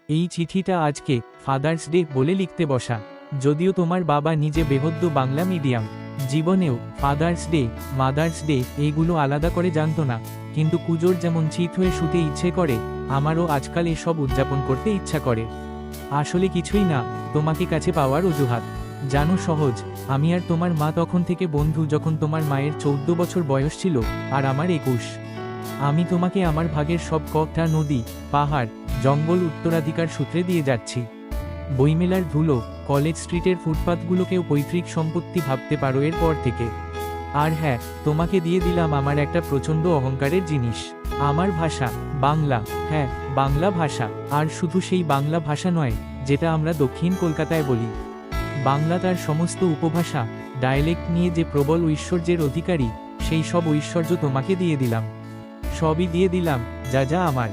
এই চিঠিটা আজকে ফাদার্স ডে বলে লিখতে বসা। যদিও তোমার বাবা নিজে বেহদ্দ বাংলা মিডিয়াম, জীবনেও ফাদার্স ডে, মাদার্স ডে এইগুলো আলাদা করে জানতো না, কিন্তু কুজোর যেমন চিত হয়ে শুতে ইচ্ছে করে, আমারও আজকাল এসব উদযাপন করতে ইচ্ছা করে। আসলে কিছুই না, তোমাকে কাছে পাওয়ার অজুহাত। জানো সহজ, আমি আর তোমার মা তখন থেকে বন্ধু যখন তোমার মায়ের 14 বছর বয়স ছিল আর আমার 21। আমি তোমাকে আমার ভাগের সব কটা নদী, পাহাড়, জঙ্গল উত্তরাধিকার সূত্রে দিয়ে যাচ্ছি। বইমেলার ধুলো, কলেজ স্ট্রিটের ফুটপাথগুলোকেও পৈতৃক সম্পত্তি ভাবতে পারো এরপর থেকে। আর হ্যাঁ, তোমাকে দিয়ে দিলাম আমার একটা প্রচণ্ড অহংকারের জিনিস, আমার ভাষা বাংলা। হ্যাঁ, বাংলা ভাষা। আর শুধু সেই বাংলা ভাষা নয় যেটা আমরা দক্ষিণ কলকাতায় বলি। বাংলা তার সমস্ত উপভাষা, ডায়ালেক্ট নিয়ে যে প্রবল ঐশ্বর্যের অধিকারী, সেই সব ঐশ্বর্য তোমাকে দিয়ে দিলাম। সবই দিয়ে দিলাম, যা যা আমার।